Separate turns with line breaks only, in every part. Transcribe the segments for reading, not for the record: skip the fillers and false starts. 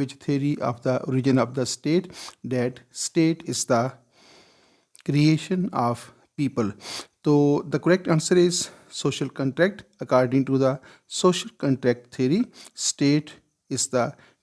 which theory of the origin of the state that state is the creation of people. So the correct answer is social contract. According to the social contract theory, state is the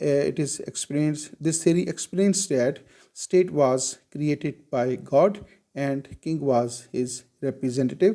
this theory explains that state was created by God and king was his representative।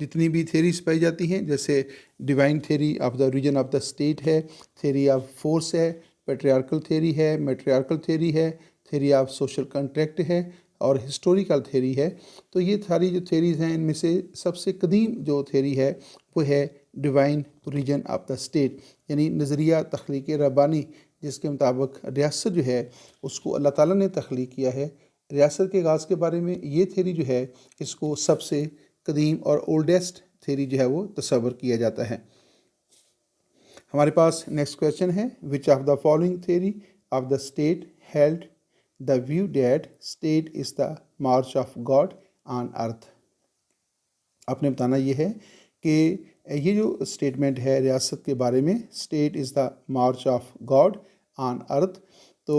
جتنی بھی theories پائی جاتی ہیں، جیسے divine theory of the region of the state ہے، theory of force ہے، patriarchal theory ہے، میٹریارکل theory ہے، theory of social contract ہے اور ہسٹوریکل تھیری ہے. تو یہ ساری جو تھیریز ہیں ان میں سے سب سے قدیم جو تھیری ہے وہ ہے divine region of the state, یعنی نظریہ تخلیق ربانی، جس کے مطابق ریاست جو ہے اس کو اللہ تعالیٰ نے تخلیق کیا ہے. ریاست کے آغاز کے بارے میں یہ تھیری جو ہے اس کو سب سے قدیم اور اولڈیسٹ تھیری جو ہے وہ تصور کیا جاتا ہے. ہمارے پاس نیکسٹ کویشچن ہے، which of the following theory of the state held the view that state is the march of God on earth. آپ نے بتانا یہ ہے کہ یہ جو اسٹیٹمنٹ ہے ریاست کے بارے میں، state is the march of God on earth, تو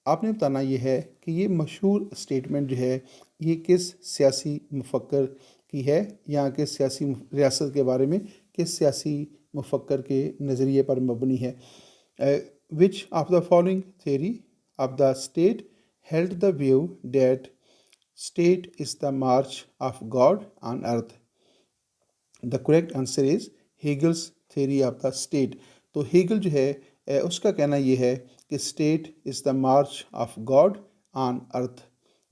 آپ نے بتانا یہ ہے کہ یہ مشہور اسٹیٹمنٹ جو ہے یہ کس سیاسی مفکر کی ہے، یا کس سیاسی ریاست کے بارے میں کس سیاسی مفکر کے نظریے پر مبنی ہے. Which of the following theory of the state held the view that state is the march of God on earth. The correct answer is Hegel's theory of the state. تو ہیگل جو ہے اس کا کہنا یہ ہے کہ state is the march of God on earth,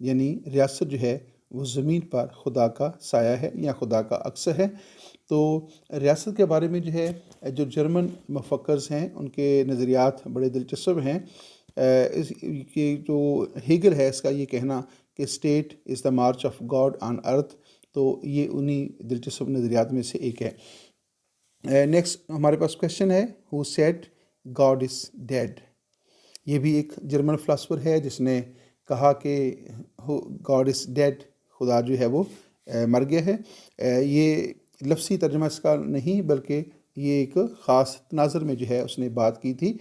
یعنی ریاست جو ہے وہ زمین پر خدا کا سایہ ہے یا خدا کا عکس ہے. تو ریاست کے بارے میں جو ہے جو جرمن مفکرز ہیں ان کے نظریات بڑے دلچسپ ہیں. اس کے جو ہیگل ہے اس کا یہ کہنا کہ state is the march of God on earth, تو یہ انہی دلچسپ نظریات میں سے ایک ہے. نیکسٹ ہمارے پاس کویشچن ہے، who said God is dead. یہ بھی ایک جرمن فلاسفر ہے جس نے کہا کہ گاڈ از ڈیڈ، خدا جو ہے وہ مر گیا ہے. یہ لفظی ترجمہ اس کا نہیں بلکہ یہ ایک خاص تناظر میں جو ہے اس نے بات کی تھی.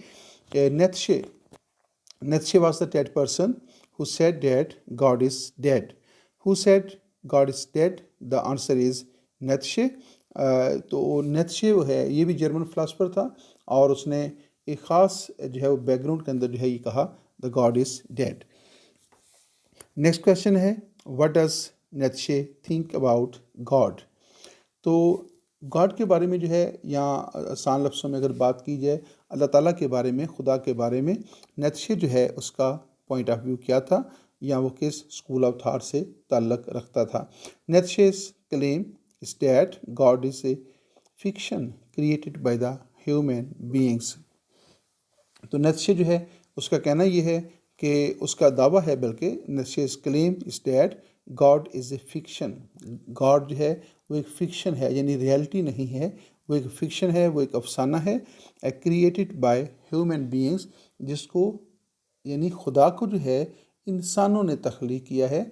Nietzsche was the dead person who said that God is dead. Who said God is dead? The answer is Nietzsche. تو نیتشے وہ ہے، یہ بھی جرمن فلاسفر تھا اور اس نے ایک خاص جو ہے وہ بیک گراؤنڈ کے اندر جو ہے یہ کہا the God is dead. Next question ہے، what does Nietzsche think about God. تو گاڈ کے بارے میں جو ہے، یا آسان لفظوں میں اگر بات کی جائے اللہ تعالیٰ کے بارے میں، خدا کے بارے میں، نیتشے جو ہے اس کا پوائنٹ آف ویو کیا تھا یا وہ کس اسکول آف تھاٹ سے تعلق رکھتا تھا. Nietzsche's claim is that God is a fiction created by the human beings. تو نیتشے جو ہے اس کا کہنا یہ ہے کہ اس کا دعویٰ ہے، بلکہ Nietzsche's claim is that God is a fiction. God جو ہے وہ ایک فکشن ہے، یعنی ریئلٹی نہیں ہے، وہ ایک فکشن ہے، وہ ایک افسانہ ہے، کریٹڈ بائی ہیومن بینگس، جس کو یعنی خدا کو جو ہے انسانوں نے تخلیق کیا ہے.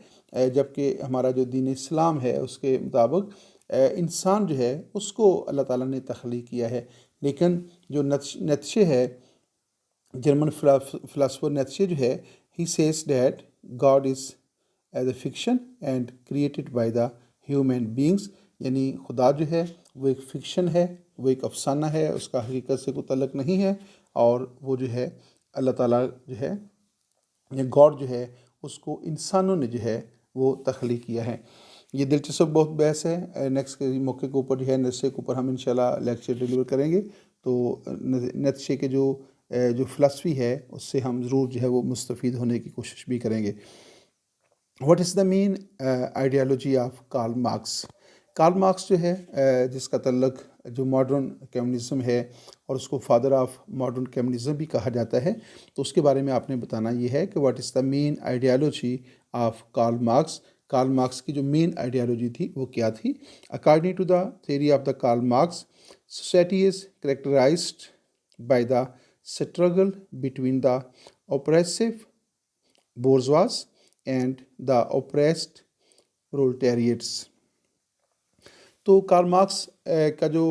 جبکہ ہمارا جو دین اسلام ہے اس کے مطابق انسان جو ہے اس کو اللہ تعالیٰ نے تخلیق کیا ہے. لیکن جو نیتشے ہے، جرمن فلاسفر نیتشے جو ہے، he says that God is as a fiction and created by the human beings, یعنی خدا جو ہے وہ ایک فکشن ہے، وہ ایک افسانہ ہے، اس کا حقیقت سے کوئی تعلق نہیں ہے، اور وہ جو ہے اللہ تعالیٰ جو ہے یا گاڈ جو ہے اس کو انسانوں نے جو ہے وہ تخلیق کیا ہے. یہ دلچسپ بہت بحث ہے. نیکسٹ کے موقع کے اوپر جو ہے نیتشے کے اوپر ہم انشاءاللہ لیکچر ڈیلیور کریں گے. تو نیتشے کے جو فلسفی ہے اس سے ہم ضرور جو ہے وہ مستفید ہونے کی کوشش بھی کریں گے. What is the main ideology of Karl Marx. Karl Marx جو ہے جس کا تعلق جو ماڈرن کمیونزم ہے اور اس کو فادر آف ماڈرن کمیونزم بھی کہا جاتا ہے، تو اس کے بارے میں آپ نے بتانا یہ ہے کہ what is the main ideology of Karl Marx. Karl Marx کی جو مین آئیڈیالوجی تھی وہ کیا تھی؟ According to the theory of the Karl Marx, society is characterised by the struggle between the oppressive bourgeois and the oppressed proletariats. تو Karl Marx کا جو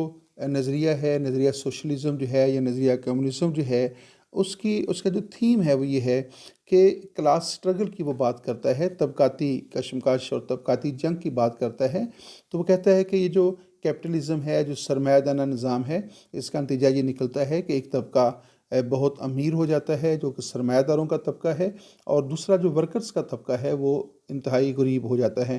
نظریہ ہے، نظریہ سوشلزم جو ہے یا نظریہ کمیونزم جو ہے، اس کا جو تھیم ہے وہ یہ ہے کہ کلاس سٹرگل کی وہ بات کرتا ہے، طبقاتی کشمکش اور طبقاتی جنگ کی بات کرتا ہے. تو وہ کہتا ہے کہ یہ جو کیپٹلزم ہے، جو سرمایہ دارانہ نظام ہے، اس کا نتیجہ یہ نکلتا ہے کہ ایک طبقہ بہت امیر ہو جاتا ہے جو کہ سرمایہ داروں کا طبقہ ہے، اور دوسرا جو ورکرز کا طبقہ ہے وہ انتہائی غریب ہو جاتا ہے.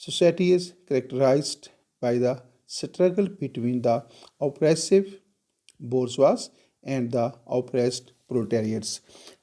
society is characterized by the struggle between the oppressive bourgeois and the oppressed proletariats.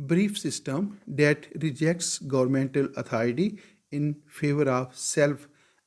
brief system that rejects governmental authority in favor of self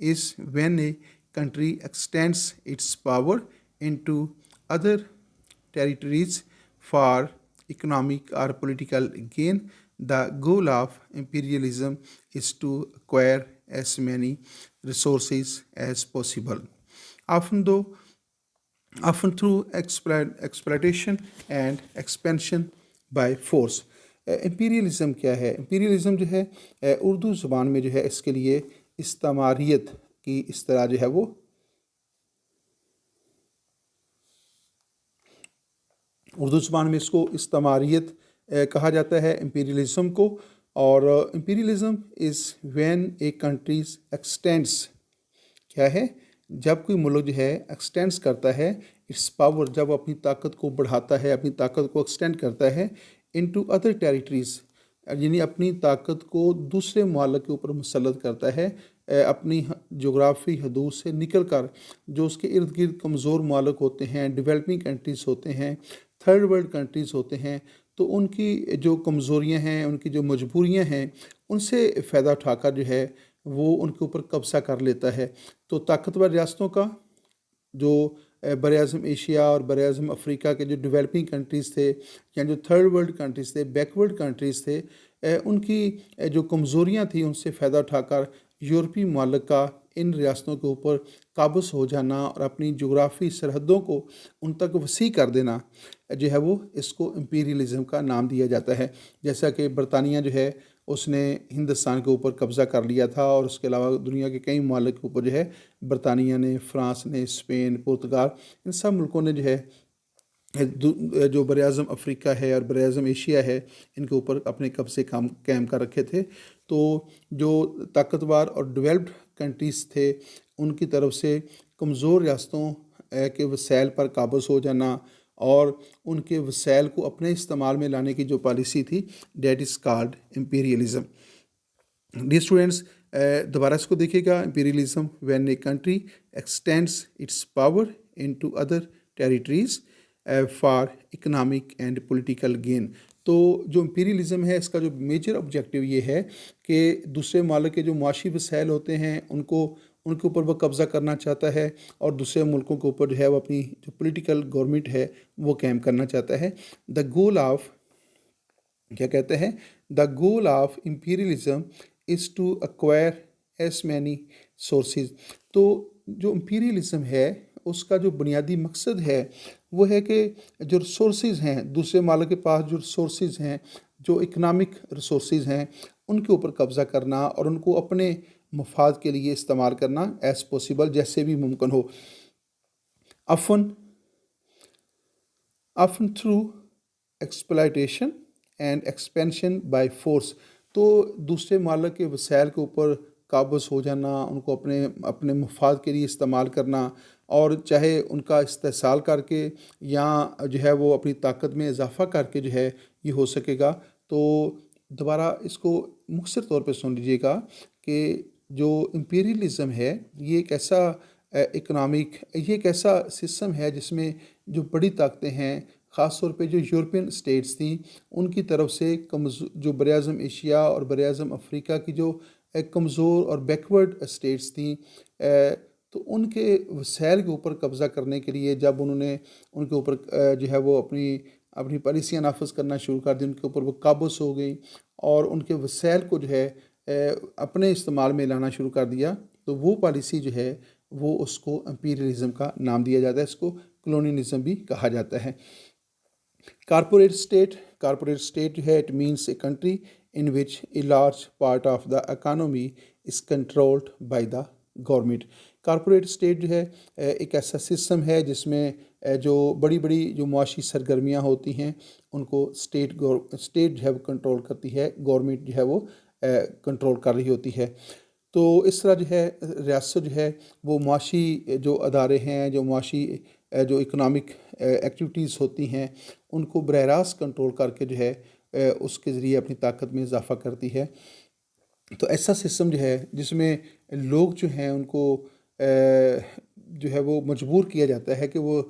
is when a country extends its power into other territories for economic or political gain, The goal of imperialism is to acquire as many resources as possible, often though often through exploitation and expansion by force. Imperialism کیا ہے؟ Imperialism جو ہے اردو زبان میں جو ہے اس کے لیے استعماریت کی اصطلاح جو ہے وہ اردو زبان میں اس کو استعماریت کہا جاتا ہے امپیریلزم کو. اور imperialism is when a countries extends, کیا ہے؟ جب کوئی ملک جو ہے ایکسٹینڈس کرتا ہے اٹس پاور، جب اپنی طاقت کو بڑھاتا ہے، اپنی طاقت کو ایکسٹینڈ کرتا ہے انٹو ادر ٹیریٹریز، یعنی اپنی طاقت کو دوسرے ممالک کے اوپر مسلط کرتا ہے، اپنی جغرافی حدود سے نکل کر. جو اس کے ارد گرد کمزور ممالک ہوتے ہیں، ڈیولپنگ کنٹریز ہوتے ہیں، تھرڈ ورلڈ کنٹریز ہوتے ہیں، تو ان کی جو کمزوریاں ہیں، ان کی جو مجبوریاں ہیں، ان سے فائدہ اٹھا کر جو ہے وہ ان کے اوپر قبضہ کر لیتا ہے. تو طاقتور ریاستوں کا جو بر اعظم ایشیا اور بر اعظم افریقہ کے جو ڈیولپنگ کنٹریز تھے یا جو تھرڈ ورلڈ کنٹریز تھے، بیک ورلڈ کنٹریز تھے، ان کی جو کمزوریاں تھیں ان سے فائدہ اٹھا کر یورپی ممالک کا ان ریاستوں کے اوپر قابض ہو جانا اور اپنی جغرافی سرحدوں کو ان تک وسیع کر دینا جو ہے وہ اس کو امپیریلزم کا نام دیا جاتا ہے. جیسا کہ برطانیہ جو ہے اس نے ہندوستان کے اوپر قبضہ کر لیا تھا، اور اس کے علاوہ دنیا کے کئی ممالک کے اوپر جو ہے برطانیہ نے، فرانس نے، اسپین، پرتگال، ان سب ملکوں نے جو ہے جو بر اعظم افریقہ ہے اور بر اعظم ایشیا ہے ان کے اوپر اپنے قبضے قائم کر رکھے تھے. تو جو طاقتور اور ڈیولپڈ کنٹریز تھے ان کی طرف سے کمزور ریاستوں کے وسائل پر قابض ہو جانا اور ان کے وسائل کو اپنے استعمال میں لانے کی جو پالیسی تھی، that is called imperialism. Dear students, دوبارہ اس کو دیکھیے گا. Imperialism when a country extends its power into other territories for economic and political gain. تو جو امپیریلزم ہے اس کا جو میجر آبجیکٹیو یہ ہے کہ دوسرے ممالک کے جو معاشی وسائل ہوتے ہیں ان کے اوپر وہ قبضہ کرنا چاہتا ہے، اور دوسرے ملکوں کے اوپر جو ہے وہ اپنی جو پولیٹیکل گورنمنٹ ہے وہ قائم کرنا چاہتا ہے. دا گول آف، کیا کہتے ہیں؟ The goal of imperialism is to acquire as many sources. تو جو امپیریلزم ہے اس کا جو بنیادی مقصد ہے وہ ہے کہ جو ریسورسز ہیں دوسرے ممالک کے پاس، جو ریسورسز ہیں، جو اکنامک ریسورسز ہیں، ان کے اوپر قبضہ کرنا اور ان کو اپنے مفاد کے لیے استعمال کرنا ایز پاسبل، جیسے بھی ممکن ہو. often through exploitation and expansion by force. تو دوسرے ممالک کے وسائل کے اوپر قابض ہو جانا، ان کو اپنے مفاد کے لیے استعمال کرنا، اور چاہے ان کا استحصال کر کے یا جو ہے وہ اپنی طاقت میں اضافہ کر کے جو ہے یہ ہو سکے گا. تو دوبارہ اس کو مختصر طور پہ سن لیجیے گا کہ جو امپیریلزم ہے یہ ایک ایسا یہ ایک ایسا سسٹم ہے جس میں جو بڑی طاقتیں ہیں، خاص طور پہ جو یورپین اسٹیٹس تھیں، ان کی طرف سے جو بر اعظم ایشیا اور بر اعظم افریقہ کی جو کمزور اور بیکورڈ اسٹیٹس تھیں، تو ان کے وسائل کے اوپر قبضہ کرنے کے لیے جب انہوں نے ان کے اوپر جو ہے وہ اپنی پالیسیاں نافذ کرنا شروع کر دی، ان کے اوپر وہ قابض ہو گئی اور ان کے وسائل کو جو ہے اپنے استعمال میں لانا شروع کر دیا، تو وہ پالیسی جو ہے وہ اس کو امپیریلزم کا نام دیا جاتا ہے. اس کو کلونیلزم بھی کہا جاتا ہے. کارپوریٹ اسٹیٹ جو ہے it means a country in which a large part of the economy is controlled by the government. Corporate state جو ہے ایک ایسا سسٹم ہے جس میں جو بڑی جو معاشی سرگرمیاں ہوتی ہیں ان کو اسٹیٹ جو ہے وہ کنٹرول کرتی ہے، گورنمنٹ جو ہے وہ کنٹرول کر رہی ہوتی ہے. تو اس طرح جو ہے ریاست جو ہے وہ معاشی جو ادارے ہیں، جو معاشی جو اکنامک ایکٹیویٹیز ہوتی ہیں ان کو براہ راست کنٹرول کر کے جو ہے اس کے ذریعے اپنی طاقت میں اضافہ کرتی ہے. تو ایسا سسٹم جو ہے جس میں لوگ جو ہیں ان کو جو ہے وہ مجبور کیا جاتا ہے کہ وہ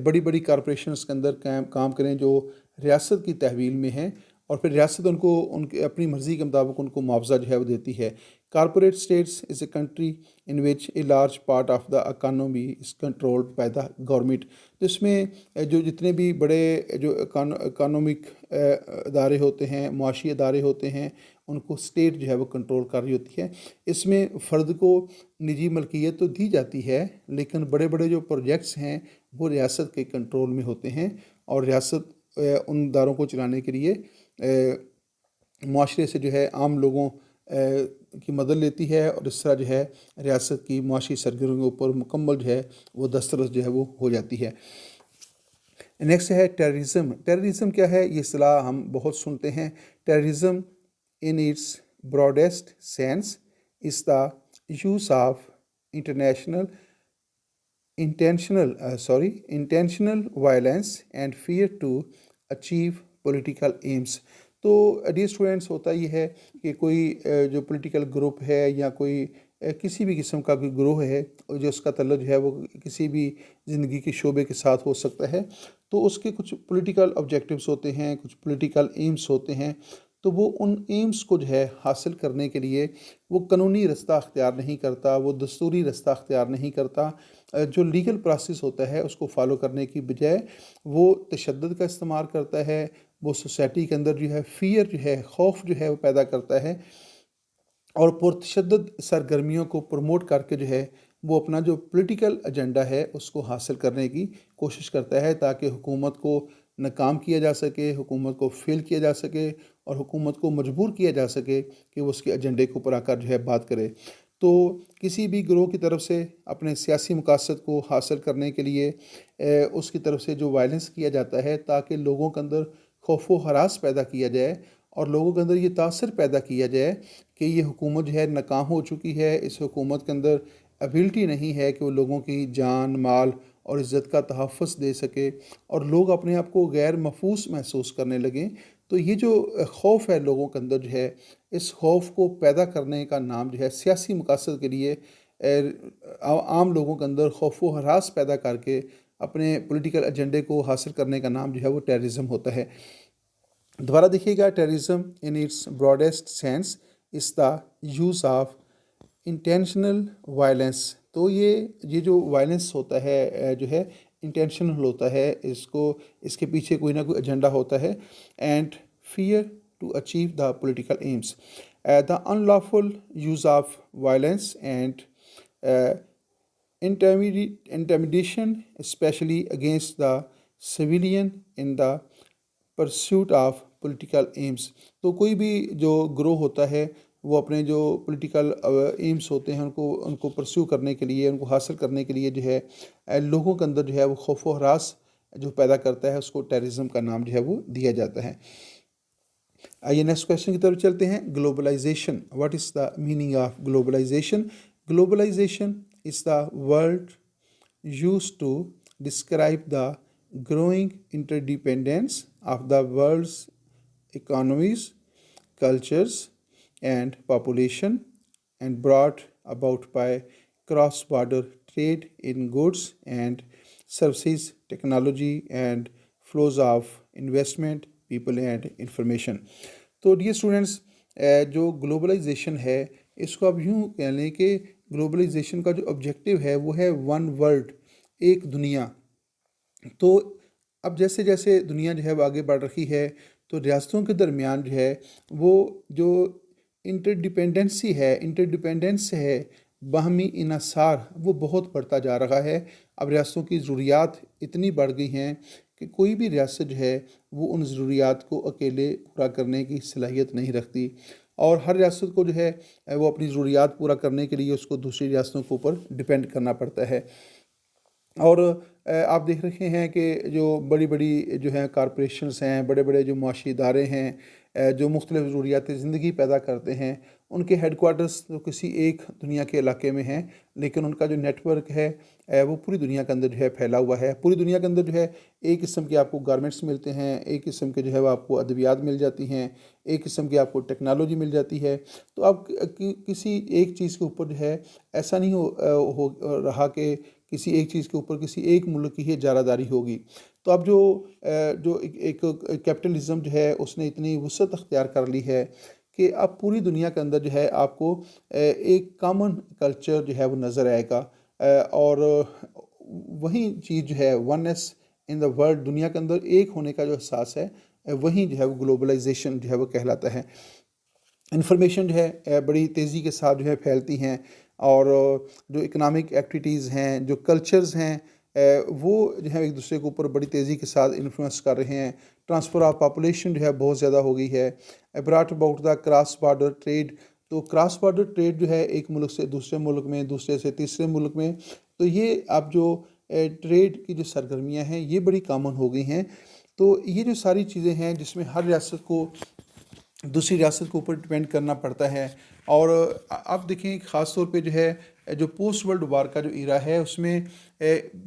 بڑی کارپوریشنز کے اندر کام کریں جو ریاست کی تحویل میں ہیں، اور پھر ریاست ان کے اپنی مرضی کے مطابق ان کو معاوضہ جو ہے وہ دیتی ہے. Corporate states is a country in which a large part of the economy is controlled by the government. تو اس میں جو جتنے بھی بڑے جو اکانومک ادارے ہوتے ہیں، معاشی ادارے ہوتے ہیں، ان کو اسٹیٹ جو ہے وہ کنٹرول کر رہی ہوتی ہے۔ اس میں فرد کو نجی ملکیت تو دی جاتی ہے، لیکن بڑے بڑے جو پروجیکٹس ہیں وہ ریاست کے کنٹرول میں ہوتے ہیں، اور ریاست ان اداروں کو چلانے کے لیے معاشرے سے جو ہے عام لوگوں کی مدد لیتی ہے، اور اس طرح جو ہے ریاست کی معاشی سرگرمیوں کے اوپر مکمل جو ہے وہ دسترس جو ہے وہ ہو جاتی ہے۔ نیکسٹ ہے ٹیررزم۔ ٹیررزم کیا ہے؟ یہ اصطلاح ہم بہت سنتے ہیں۔ Terrorism in its broadest sense is the use of intentional violence and fear to achieve political aims۔ تو ڈیئر اسٹوڈینٹس، ہوتا یہ ہے کہ کوئی جو پولیٹیکل گروپ ہے یا کوئی کسی بھی قسم کا کوئی گروہ ہے جو اس کا تعلق جو ہے وہ کسی بھی زندگی کے شعبے کے ساتھ ہو سکتا ہے، تو اس کے کچھ پولیٹیکل آبجیکٹیوز ہوتے ہیں، کچھ پولیٹیکل ایمز ہوتے ہیں، تو وہ ان ایمز کو جو ہے حاصل کرنے کے لیے وہ قانونی رستہ اختیار نہیں کرتا، وہ دستوری رستہ اختیار نہیں کرتا۔ جو لیگل پروسیس ہوتا ہے اس کو فالو کرنے کی بجائے وہ تشدد کا استعمال کرتا ہے، وہ سوسائٹی کے اندر جو ہے فیئر جو ہے، خوف جو ہے وہ پیدا کرتا ہے، اور پرتشدد سرگرمیوں کو پروموٹ کر کے جو ہے وہ اپنا جو پولیٹیکل ایجنڈا ہے اس کو حاصل کرنے کی کوشش کرتا ہے، تاکہ حکومت کو ناکام کیا جا سکے، حکومت کو فیل کیا جا سکے، اور حکومت کو مجبور کیا جا سکے کہ وہ اس کے ایجنڈے کو اوپر آ کر جو ہے بات کرے۔ تو کسی بھی گروہ کی طرف سے اپنے سیاسی مقاصد کو حاصل کرنے کے لیے اس کی طرف سے جو وائلنس کیا جاتا ہے، تاکہ لوگوں کے اندر خوف و ہراس پیدا کیا جائے، اور لوگوں کے اندر یہ تاثر پیدا کیا جائے کہ یہ حکومت جو ہے ناکام ہو چکی ہے، اس حکومت کے اندر ایبلٹی نہیں ہے کہ وہ لوگوں کی جان، مال اور عزت کا تحفظ دے سکے، اور لوگ اپنے آپ کو غیر محفوظ محسوس کرنے لگیں۔ تو یہ جو خوف ہے لوگوں کے اندر جو ہے، اس خوف کو پیدا کرنے کا نام جو ہے سیاسی مقاصد کے لیے عام لوگوں کے اندر خوف و ہراس پیدا کر کے اپنے پولیٹیکل ایجنڈے کو حاصل کرنے کا نام جو ہے وہ ٹیررزم ہوتا ہے۔ دوبارہ دیکھیے گا، terrorism in its broadest sense is the use of intentional violence. تو یہ جو وائلنس ہوتا ہے جو ہے انٹینشنل ہوتا ہے، اس کے پیچھے کوئی نہ کوئی ایجنڈا ہوتا ہے، and fear to achieve the political aims, the unlawful use of violence and intimidation especially against the civilian in the pursuit of political aims۔ تو کوئی بھی جو گروہ ہوتا ہے وہ اپنے جو پولیٹیکل ایمس ہوتے ہیں ان کو پرسیو کرنے کے لیے، ان کو حاصل کرنے کے لیے جو ہے لوگوں کے اندر جو ہے وہ خوف و ہراس جو پیدا کرتا ہے، اس کو ٹیررزم کا نام جو ہے وہ دیا جاتا ہے۔ آئیے نیکسٹ کویشچن کی طرف چلتے ہیں۔ Globalisation, what is the meaning of globalisation? Globalisation is the word used to describe the growing interdependence of the world's economies, cultures, and population, and brought about by cross-border trade in goods and services, technology, and flows of investment, people, and information۔ تو dear students, جو globalisation ہے اس کو اب یوں کہہ لیں کہ globalisation کا جو آبجیکٹیو ہے وہ ہے ون ورلڈ، ایک دنیا۔ تو اب جیسے جیسے دنیا جو ہے وہ آگے بڑھ رہی ہے، تو ریاستوں کے درمیان جو ہے وہ جو انٹرڈیپینڈنس ہے، باہمی انحصار، وہ بہت بڑھتا جا رہا ہے۔ اب ریاستوں کی ضروریات اتنی بڑھ گئی ہیں کہ کوئی بھی ریاست جو ہے وہ ان ضروریات کو اکیلے پورا کرنے کی صلاحیت نہیں رکھتی، اور ہر ریاست کو جو ہے وہ اپنی ضروریات پورا کرنے کے لیے اس کو دوسری ریاستوں کے اوپر ڈیپینڈ کرنا پڑتا ہے۔ اور آپ دیکھ رہے ہیں کہ جو بڑی بڑی جو ہیں کارپوریشنز ہیں، بڑے بڑے جو معاشی ادارے ہیں جو مختلف ضروریات زندگی پیدا کرتے ہیں، ان کے ہیڈ کوارٹرز تو کسی ایک دنیا کے علاقے میں ہیں، لیکن ان کا جو نیٹ ورک ہے وہ پوری دنیا کے اندر جو ہے پھیلا ہوا ہے۔ پوری دنیا کے اندر جو ہے ایک قسم کے آپ کو گارمنٹس ملتے ہیں، ایک قسم کے جو ہے وہ آپ کو ادویات مل جاتی ہیں، ایک قسم کی آپ کو ٹیکنالوجی مل جاتی ہے۔ تو اب کسی ایک چیز کے اوپر جو ہے ایسا نہیں ہو رہا کہ کسی ایک چیز کے اوپر کسی ایک ملک کی ہی اجارہ داری ہوگی۔ تو اب جو ایک کیپٹلزم جو ہے اس نے اتنی وسعت اختیار کر لی ہے کہ اب پوری دنیا کے اندر جو ہے آپ کو ایک کامن کلچر جو ہے وہ نظر آئے گا، اور وہی چیز جو ہے ونس ان دا ورلڈ، دنیا کے اندر ایک ہونے کا جو احساس ہے، وہیں جو ہے وہ گلوبلائزیشن جو ہے وہ کہلاتا ہے۔ انفارمیشن جو ہے بڑی تیزی کے ساتھ جو ہے پھیلتی ہیں، اور جو اکنامک ایکٹیویٹیز ہیں، جو کلچرز ہیں، وہ جو ہے ایک دوسرے کے اوپر بڑی تیزی کے ساتھ انفلوئنس کر رہے ہیں۔ ٹرانسفر آف پاپولیشن جو ہے بہت زیادہ ہو گئی ہے۔ Brought about the cross border trade, تو کراس بارڈر ٹریڈ جو ہے ایک ملک سے دوسرے ملک میں، دوسرے سے تیسرے ملک میں، تو یہ اب جو ٹریڈ کی جو سرگرمیاں ہیں یہ بڑی کامن ہو گئی ہیں۔ تو یہ جو ساری چیزیں ہیں جس میں ہر ریاست کو دوسری ریاست کے اوپر ڈپینڈ کرنا پڑتا ہے، اور اب دیکھیں خاص طور پہ جو ہے جو پوسٹ ورلڈ وار کا جو ایرا ہے اس میں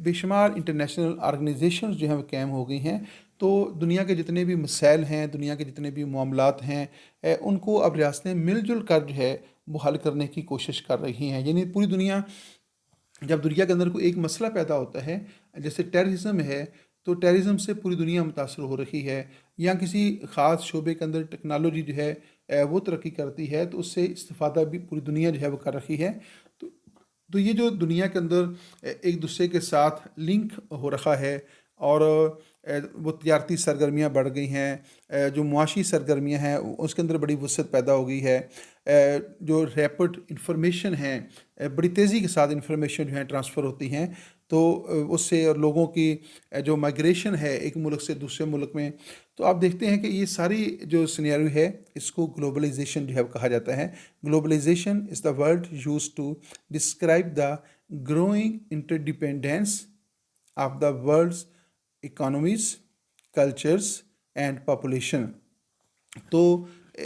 بے شمار انٹرنیشنل آرگنائزیشنز جو ہیں وہ قائم ہو گئی ہیں، تو دنیا کے جتنے بھی مسائل ہیں، دنیا کے جتنے بھی معاملات ہیں، ان کو اب ریاستیں مل جل کر جو ہے وہ حل کرنے کی کوشش کر رہی ہیں۔ یعنی پوری دنیا، جب دنیا کے اندر کوئی ایک مسئلہ پیدا ہوتا ہے، جیسے ٹیررزم ہے، تو ٹیررزم سے پوری دنیا متاثر ہو رہی ہے، یا کسی خاص شعبے کے اندر ٹیکنالوجی جو ہے وہ ترقی کرتی ہے، تو اس سے استفادہ بھی پوری دنیا جو ہے وہ کر رہی ہے۔ تو یہ جو دنیا کے اندر ایک دوسرے کے ساتھ لنک ہو رکھا ہے، اور وہ تجارتی سرگرمیاں بڑھ گئی ہیں، جو معاشی سرگرمیاں ہیں اس کے اندر بڑی وسعت پیدا ہو گئی ہے، جو ریپڈ انفارمیشن ہیں، بڑی تیزی کے ساتھ انفارمیشن جو ہیں ٹرانسفر ہوتی ہیں، تو اس سے لوگوں کی جو مائگریشن ہے ایک ملک سے دوسرے ملک میں، تو آپ دیکھتے ہیں کہ یہ ساری جو سینیریو ہے اس کو گلوبلائزیشن جو ہے کہا جاتا ہے۔ Globalisation is the word use to describe the growing interdependence of the world's economies, cultures and population. تو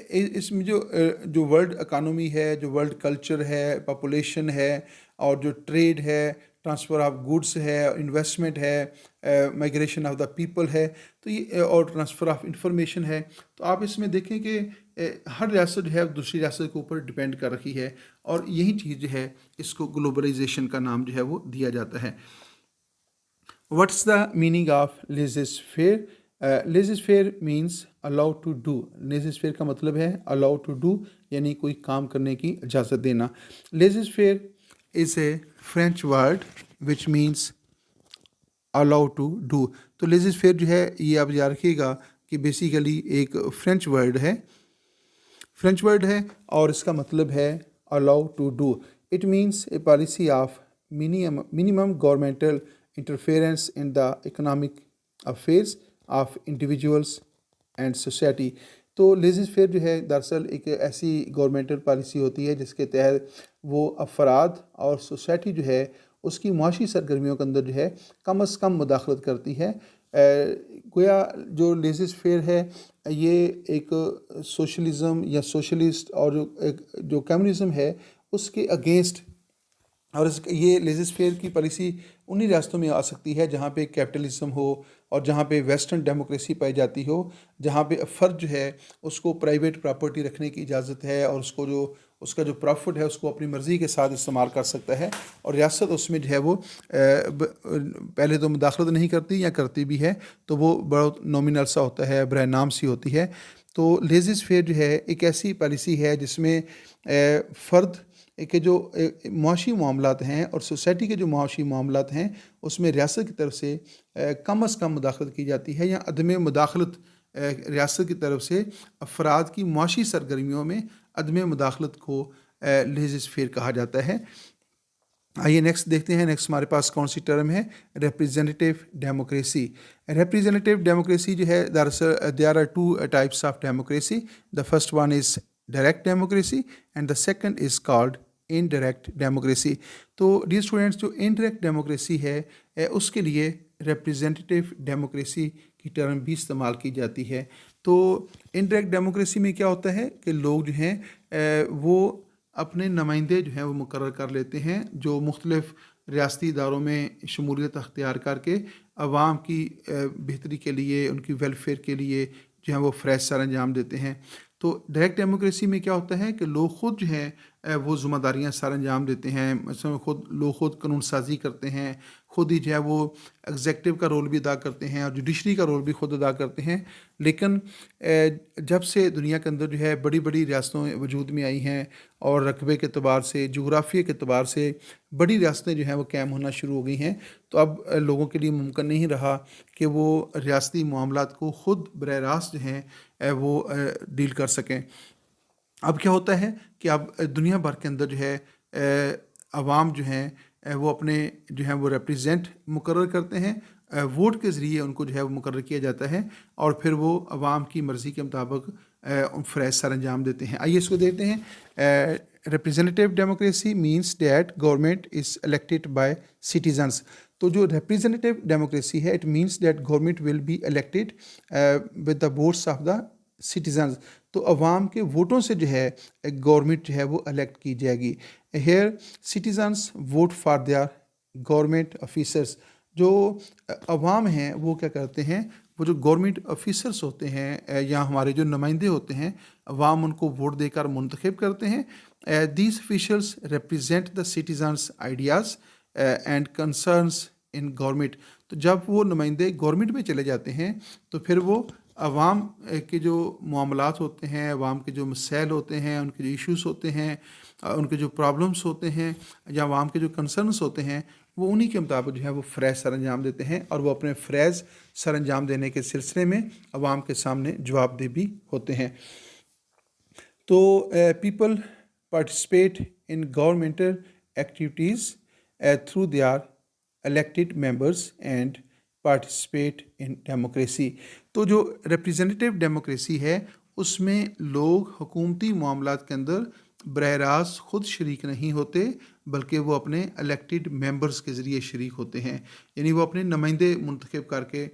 اس میں جو ورلڈ اکانومی ہے، جو ورلڈ کلچر ہے، پاپولیشن ہے، اور جو ٹریڈ ہے، ٹرانسفر آف گوڈس ہے، انویسٹمنٹ ہے، مائگریشن آف دا پیپل ہے، تو یہ اور ٹرانسفر آف انفارمیشن ہے، تو آپ اس میں دیکھیں کہ ہر ریاست جو ہے دوسری ریاست کے اوپر ڈپینڈ کر رہی ہے، اور یہی چیز جو ہے اس کو گلوبلائزیشن کا نام جو ہے وہ دیا جاتا ہے۔ What's the meaning of laissez faire? Laissez faire means allow to do. Laissez faire کا مطلب ہے الاؤ ٹو ڈو، یعنی کوئی کام کرنے کی اجازت دینا۔ Laissez faire is a French word which means allow to do. تو لیزز فیئر جو ہے یہ آپ یاد رکھیے گا کہ بیسیکلی ایک فرینچ ورڈ ہے، اور اس کا مطلب ہے allow to do. It means a policy of minimum governmental interference in the economic affairs of individuals and society۔ تو لیزز فیئر جو ہے دراصل ایک ایسی گورنمنٹل پالیسی ہوتی ہے جس کے تحت وہ افراد اور سوسائٹی جو ہے اس کی معاشی سرگرمیوں کے اندر جو ہے کم از کم مداخلت کرتی ہے۔ گویا جو لیزز فیئر ہے یہ ایک سوشلزم یا سوشلسٹ اور جو کمیونزم ہے اس کے اگینسٹ، اور یہ لیزز فیئر کی پالیسی انہی ریاستوں میں آ سکتی ہے جہاں پہ کیپٹلزم ہو، اور جہاں پہ ویسٹرن ڈیموکریسی پائی جاتی ہو، جہاں پہ فرد جو ہے اس کو پرائیویٹ پراپرٹی رکھنے کی اجازت ہے، اور اس کا جو پروفٹ ہے اس کو اپنی مرضی کے ساتھ استعمال کر سکتا ہے، اور ریاست اس میں جو ہے وہ پہلے تو مداخلت نہیں کرتی، یا کرتی بھی ہے تو وہ بہت نومینل سا ہوتا ہے، برائے نام سی ہوتی ہے۔ تو لیزز فیئر جو ہے ایک ایسی پالیسی ہے جس میں فرد کہ جو معاشی معاملات ہیں اور سوسائٹی کے جو معاشی معاملات ہیں اس میں ریاست کی طرف سے کم از کم مداخلت کی جاتی ہے، یا عدم مداخلت ریاست کی طرف سے افراد کی معاشی سرگرمیوں میں عدم مداخلت کو لیزز فیئر کہا جاتا ہے۔ آئیے نیکسٹ دیکھتے ہیں، نیکسٹ ہمارے پاس کون سی ٹرم ہے؟ ریپریزنٹیو ڈیموکریسی۔ ریپریزنٹیو ڈیموکریسی جو ہے دراصل there are two types of democracy. The first one is direct democracy and the second is called indirect democracy. تو ڈیئر اسٹوڈنٹس، جو انڈائریکٹ ڈیموکریسی ہے اس کے لیے ریپریزنٹیو ڈیموکریسی کی ٹرم بھی استعمال کی جاتی ہے۔ تو انڈائریکٹ ڈیموکریسی میں کیا ہوتا ہے کہ لوگ جو ہیں وہ اپنے نمائندے جو ہیں وہ مقرر کر لیتے ہیں، جو مختلف ریاستی اداروں میں شمولیت اختیار کر کے عوام کی بہتری کے لیے، ان کی ویلفیئر کے لیے جو ہیں وہ فرائض سر انجام دیتے ہیں۔ تو ڈائریکٹ ڈیموکریسی میں کیا ہوتا ہے کہ لوگ خود جو ہیں وہ ذمہ داریاں سر انجام دیتے ہیں، مثلاً خود قانون سازی کرتے ہیں، خود ہی جو ہے وہ ایگزیکٹو کا رول بھی ادا کرتے ہیں اور جوڈیشری کا رول بھی خود ادا کرتے ہیں۔ لیکن جب سے دنیا کے اندر جو ہے بڑی بڑی ریاستوں وجود میں آئی ہیں اور رقبے کے اعتبار سے، جغرافیے کے اعتبار سے بڑی ریاستیں جو ہیں وہ قائم ہونا شروع ہو گئی ہیں، تو اب لوگوں کے لیے ممکن نہیں رہا کہ وہ ریاستی معاملات کو خود براہ راست جو ہیں وہ ڈیل کر سکیں۔ اب کیا ہوتا ہے کہ اب دنیا بھر کے اندر جو ہے عوام جو ہیں وہ اپنے جو ہیں وہ ریپریزنٹ مقرر کرتے ہیں، ووٹ کے ذریعے ان کو جو ہے وہ مقرر کیا جاتا ہے اور پھر وہ عوام کی مرضی کے مطابق فرائض سر انجام دیتے ہیں۔ آئیے اس کو دیکھتے ہیں۔ Representative democracy means that government is elected by citizens. تو جو ریپریزنٹیو ڈیموکریسی ہے، it means that government will be elected with the votes of the citizens. تو عوام کے ووٹوں سے جو ہے گورنمنٹ جو ہے وہ الیکٹ کی جائے گی۔ Here citizens vote for their government officers. جو عوام ہیں وہ کیا کرتے ہیں، وہ جو گورنمنٹ آفیسرس ہوتے ہیں یا ہمارے جو نمائندے ہوتے ہیں، عوام ان کو ووٹ دے کر منتخب کرتے ہیں۔ These officials represent the citizens ideas and concerns in government. تو جب وہ نمائندے گورنمنٹ میں چلے جاتے ہیں تو پھر وہ عوام کے جو معاملات ہوتے ہیں، عوام کے جو مسائل ہوتے ہیں، ان کے جو ایشوز ہوتے ہیں، ان کے جو پرابلمس ہوتے ہیں یا عوام کے جو کنسرنس ہوتے ہیں، وہ انہی کے مطابق جو ہے وہ فرائض سر انجام دیتے ہیں اور وہ اپنے فرائض سر انجام دینے کے سلسلے میں عوام کے سامنے جواب دہ بھی ہوتے ہیں۔ تو people participate in governmental activities through their elected members and participate in democracy. تو جو ریپریزنٹیو ڈیموکریسی ہے اس میں لوگ حکومتی معاملات کے اندر براہ راست خود شریک نہیں ہوتے، بلکہ وہ اپنے الیکٹڈ ممبرس کے ذریعے شریک ہوتے ہیں، یعنی وہ اپنے نمائندے منتخب کر کے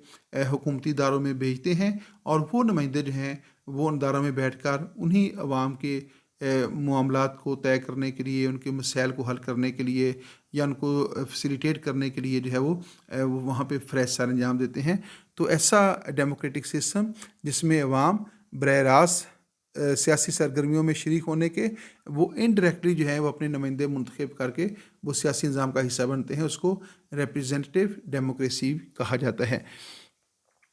حکومتی اداروں میں بھیجتے ہیں اور وہ نمائندے جو ہیں وہ ان اداروں میں بیٹھ کر انہی عوام کے معاملات کو طے کرنے کے لیے، ان کے مسائل کو حل کرنے کے لیے یا ان کو فیسیلیٹیٹ کرنے کے لیے جو ہے وہ وہاں پہ فرائض سر انجام دیتے ہیں۔ تو ایسا ڈیموکریٹک سسٹم جس میں عوام براہ راست سیاسی سرگرمیوں میں شریک ہونے کے، وہ انڈائریکٹلی جو ہے وہ اپنے نمائندے منتخب کر کے وہ سیاسی نظام کا حصہ بنتے ہیں، اس کو ریپریزنٹیو ڈیموکریسی کہا جاتا ہے۔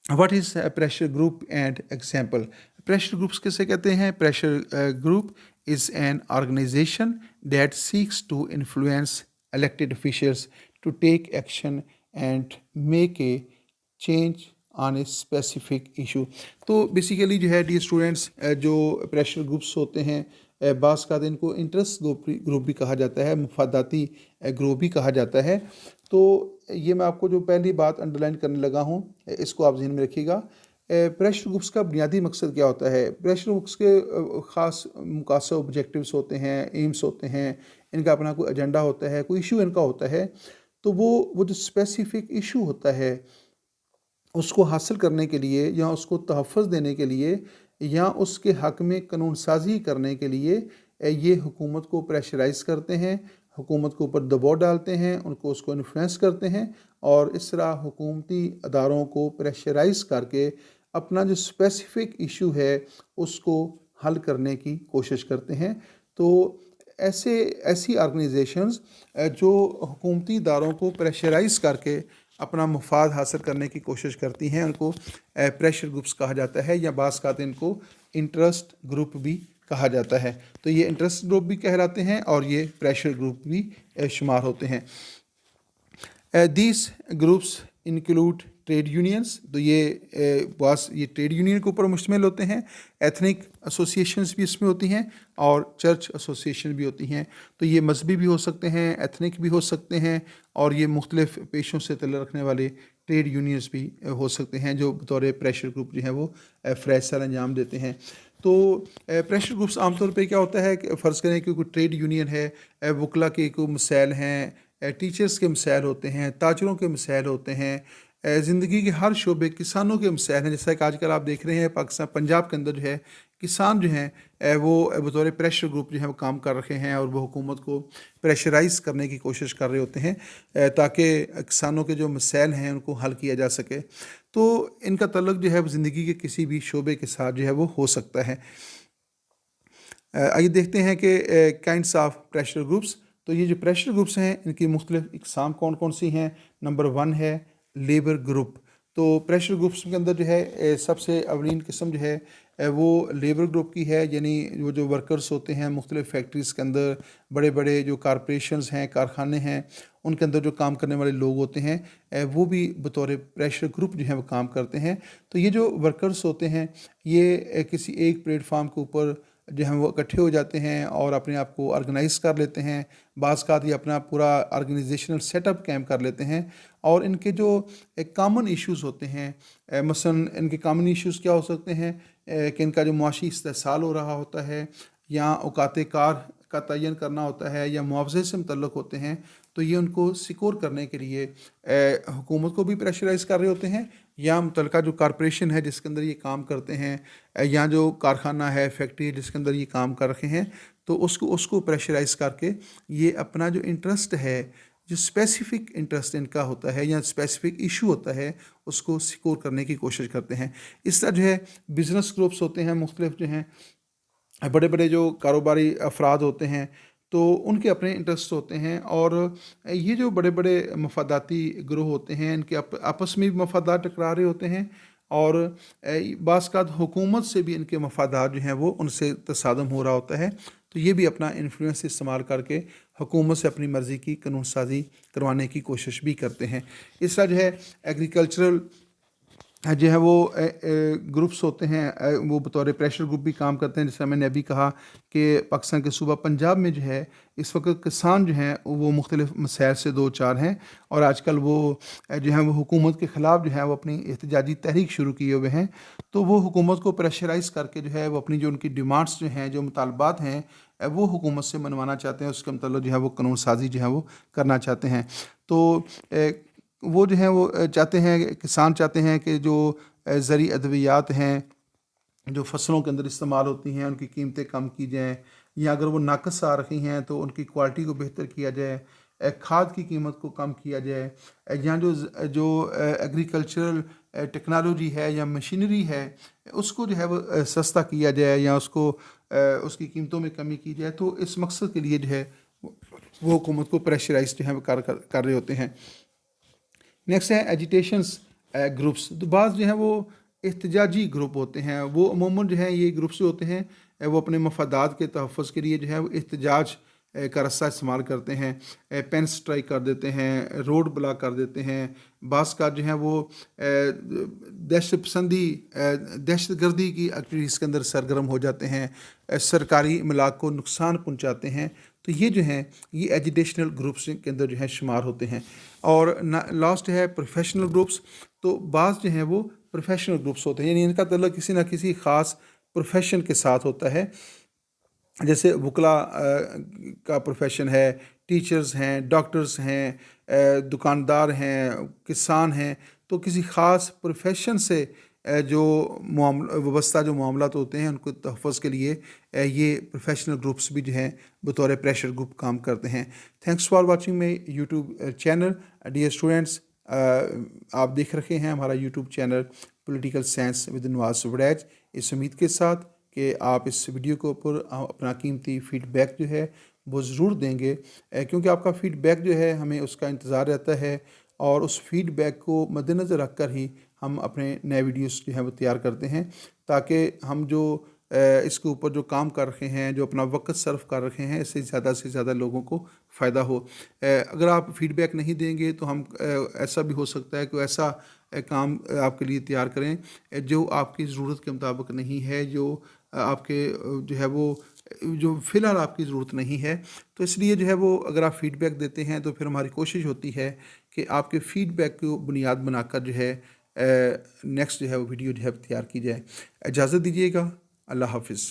What is pressure group and example? Pressure groups کسے کہتے ہیں؟ Pressure group is an organisation that seeks to influence elected officials to take action and make a change on a specific issue۔ تو basically جو ہے D students جو pressure groups ہوتے ہیں بعض کا ان کو انٹرسٹ گروپ بھی کہا جاتا ہے، مفاداتی گروپ بھی کہا جاتا ہے۔ تو یہ میں آپ کو جو پہلی بات انڈرلائن کرنے لگا ہوں اس کو آپ ذہن میں رکھیے گا۔ پریشر گروپس کا بنیادی مقصد کیا ہوتا ہے؟ پریشر گروپس کے خاص مقاصد آبجیکٹیوز ہوتے ہیں، ایمس ہوتے ہیں، ان کا اپنا کوئی ایجنڈا ہوتا ہے، کوئی ایشو ان کا ہوتا ہے، تو وہ جو اسپیسیفک ایشو ہوتا ہے اس کو حاصل کرنے کے لیے یا اس کو تحفظ دینے کے لیے یا اس کے حق میں قانون سازی کرنے کے لیے یہ حکومت کو پریشرائز کرتے ہیں، حکومت کے اوپر دباؤ ڈالتے ہیں، ان کو اس کو انفلوئنس کرتے ہیں اور اس طرح حکومتی اداروں کو پریشرائز کر کے اپنا جو اسپیسیفک ایشو ہے اس کو حل کرنے کی کوشش کرتے ہیں۔ تو ایسی آرگنائزیشنز جو حکومتی اداروں کو پریشرائز کر کے اپنا مفاد حاصل کرنے کی کوشش کرتی ہیں ان کو پریشر گروپس کہا جاتا ہے، یا بعض اوقات ان کو انٹرسٹ گروپ بھی کہا جاتا ہے۔ تو یہ انٹرسٹ گروپ بھی کہلاتے ہیں اور یہ پریشر گروپ بھی شمار ہوتے ہیں۔ These groups include trade unions. تو یہ ٹریڈ یونین کے اوپر مشتمل ہوتے ہیں، ایتھنک ایسوسیشنز بھی اس میں ہوتی ہیں اور چرچ ایسوسیشن بھی ہوتی ہیں۔ تو یہ مذہبی بھی ہو سکتے ہیں، ایتھنک بھی ہو سکتے ہیں اور یہ مختلف پیشوں سے تعلق رکھنے والے ٹریڈ یونینز بھی ہو سکتے ہیں جو بطور پریشر گروپ جو ہیں وہ فرائض سر انجام دیتے ہیں۔ تو پریشر گروپس عام طور پہ کیا ہوتا ہے کہ فرض کریں کہ کوئی ٹریڈ یونین ہے، وکلا کے کوئی مسائل ہیں، ٹیچرز کے مسائل ہوتے ہیں، تاجروں کے مسائل ہوتے ہیں، زندگی کے ہر شعبے، کسانوں کے مسائل ہیں، جیسا کہ آج کل آپ دیکھ رہے ہیں پاکستان پنجاب کے اندر جو ہے کسان جو ہیں وہ بطور پریشر گروپ جو ہے وہ کام کر رہے ہیں اور وہ حکومت کو پریشرائز کرنے کی کوشش کر رہے ہوتے ہیں تاکہ کسانوں کے جو مسائل ہیں ان کو حل کیا جا سکے۔ تو ان کا تعلق جو ہے وہ زندگی کے کسی بھی شعبے کے ساتھ جو ہے وہ ہو سکتا ہے۔ آئیے دیکھتے ہیں کہ کائنڈس آف پریشر گروپس. تو یہ جو پریشر گروپس ہیں ان کی مختلف اقسام کون کون سی ہیں. نمبر 1 ہے لیبر گروپ. تو پریشر گروپس کے اندر جو ہے سب سے اولین قسم جو ہے وہ لیبر گروپ کی ہے. یعنی وہ جو ورکرز ہوتے ہیں مختلف فیکٹریز کے اندر، بڑے بڑے جو کارپوریشنز ہیں، کارخانے ہیں، ان کے اندر جو کام کرنے والے لوگ ہوتے ہیں وہ بھی بطور پریشر گروپ جو ہیں وہ کام کرتے ہیں. تو یہ جو ورکرز ہوتے ہیں یہ کسی ایک پلیٹ فارم کے اوپر جو ہیں وہ اکٹھے ہو جاتے ہیں اور اپنے آپ کو آرگنائز کر لیتے ہیں. بعض کا یہ اپنا پورا آرگنائزیشنل سیٹ اپ قائم کر لیتے ہیں. اور ان کے جو کامن ایشوز ہوتے ہیں، مثلاً ان کے کامن ایشوز کیا ہو سکتے ہیں کہ ان کا جو معاشی استحصال ہو رہا ہوتا ہے، یا اوقات کار کا تعین کرنا ہوتا ہے، یا معاوضے سے متعلق ہوتے ہیں. تو یہ ان کو سیکور کرنے کے لیے حکومت کو بھی پریشرائز کر رہے ہوتے ہیں، یا متعلقہ جو کارپوریشن ہے جس کے اندر یہ کام کرتے ہیں، یا جو کارخانہ ہے، فیکٹری جس کے اندر یہ کام کر رہے ہیں، تو اس کو پریشرائز کر کے یہ اپنا جو انٹرسٹ ہے، جو اسپیسیفک انٹرسٹ ان کا ہوتا ہے یا اسپیسیفک ایشو ہوتا ہے، اس کو سیکور کرنے کی کوشش کرتے ہیں. اس طرح جو ہے بزنس گروپس ہوتے ہیں مختلف، جو ہیں بڑے بڑے جو کاروباری افراد ہوتے ہیں، تو ان کے اپنے انٹرسٹ ہوتے ہیں. اور یہ جو بڑے بڑے مفاداتی گروہ ہوتے ہیں ان کے آپس میں بھی مفادات ٹکرا رہے ہوتے ہیں، اور بعض کا حکومت سے بھی ان کے مفادات جو ہیں وہ ان سے تصادم ہو رہا ہوتا ہے. تو یہ بھی اپنا انفلوئنس استعمال کر کے حکومت سے اپنی مرضی کی قانون سازی کروانے کی کوشش بھی کرتے ہیں. اس طرح جو ہے ایگریکلچرل جو ہے وہ گروپس ہوتے ہیں، وہ بطور پریشر گروپ بھی کام کرتے ہیں. جیسے میں نے ابھی کہا کہ پاکستان کے صوبہ پنجاب میں جو ہے اس وقت کسان جو ہیں وہ مختلف مسائل سے دو چار ہیں، اور آج کل وہ جو ہیں وہ حکومت کے خلاف جو ہے وہ اپنی احتجاجی تحریک شروع کیے ہوئے ہیں. تو وہ حکومت کو پریشرائز کر کے جو ہے وہ اپنی جو ان کی ڈیمانڈس جو ہیں، جو مطالبات ہیں، وہ حکومت سے منوانا چاہتے ہیں. اس کے متعلق جو ہے وہ قانون سازی جو ہے وہ کرنا چاہتے ہیں. تو وہ جو ہیں وہ چاہتے ہیں، کسان چاہتے ہیں کہ جو زرعی ادویات ہیں جو فصلوں کے اندر استعمال ہوتی ہیں ان کی قیمتیں کم کی جائیں، یا اگر وہ ناقص آ رہی ہیں تو ان کی کوالٹی کو بہتر کیا جائے، کھاد کی قیمت کو کم کیا جائے، یا جو ایگریکلچرل ٹیکنالوجی ہے یا مشینری ہے اس کو جو ہے وہ سستا کیا جائے، یا اس کی قیمتوں میں کمی کی جائے. تو اس مقصد کے لیے جو ہے وہ حکومت کو پریشرائز جو ہے وہ کر رہے ہوتے ہیں. نیکسٹ ہے ایجیٹیشنس گروپس. تو بعض جو ہیں وہ احتجاجی گروپ ہوتے ہیں. وہ عموماً جو ہیں یہ گروپس جو ہوتے ہیں وہ اپنے مفادات کے تحفظ کے لیے جو ہے وہ احتجاج کا رستہ استعمال کرتے ہیں. پین اسٹرائک کر دیتے ہیں، روڈ بلاک کر دیتے ہیں. بعض کا جو ہیں وہ دہشت گردی کی ایکٹیویٹیز کے اندر سرگرم ہو جاتے ہیں، سرکاری املاک کو نقصان پہنچاتے ہیں. تو یہ جو ہیں یہ ایجیٹیشنل گروپس کے اندر جو ہے شمار ہوتے ہیں. اور لاسٹ ہے پروفیشنل گروپس. تو بعض جو ہیں وہ پروفیشنل گروپس ہوتے ہیں، یعنی ان کا تعلق کسی نہ کسی خاص پروفیشن کے ساتھ ہوتا ہے. جیسے وکلا کا پروفیشن ہے، ٹیچرز ہیں، ڈاکٹرز ہیں، دکاندار ہیں، کسان ہیں. تو کسی خاص پروفیشن سے جو وابستہ جو معاملات ہوتے ہیں ان کو تحفظ کے لیے یہ پروفیشنل گروپس بھی جو ہیں بطور پریشر گروپ کام کرتے ہیں. Thanks for watching my YouTube channel. Dear students, آپ دیکھ رکھے ہیں ہمارا YouTube channel political science with Nawaz Warraich. اس امید کے ساتھ کہ آپ اس ویڈیو کے اوپر اپنا قیمتی فیڈ بیک جو ہے وہ ضرور دیں گے، کیونکہ آپ کا فیڈ بیک جو ہے ہمیں اس کا انتظار رہتا ہے، اور اس فیڈ بیک کو مد نظر رکھ کر ہی ہم اپنے نئے ویڈیوز جو ہیں وہ تیار کرتے ہیں، تاکہ ہم جو اس کے اوپر جو کام کر رہے ہیں، جو اپنا وقت صرف کر رہے ہیں، اس سے زیادہ لوگوں کو فائدہ ہو. اگر آپ فیڈ بیک نہیں دیں گے تو ہم ایسا بھی ہو سکتا ہے کہ ایسا کام آپ کے لیے تیار کریں جو آپ کی ضرورت کے مطابق نہیں ہے، جو آپ کے جو ہے وہ جو فی الحال آپ کی ضرورت نہیں ہے. تو اس لیے جو ہے وہ اگر آپ فیڈ بیک دیتے ہیں تو پھر ہماری کوشش ہوتی ہے کہ آپ کے فیڈ بیک کو بنیاد بنا کر جو ہے نیکسٹ جو ہے وہ ویڈیو جو ہے تیار کی جائے. اجازت دیجیے گا. اللہ حافظ.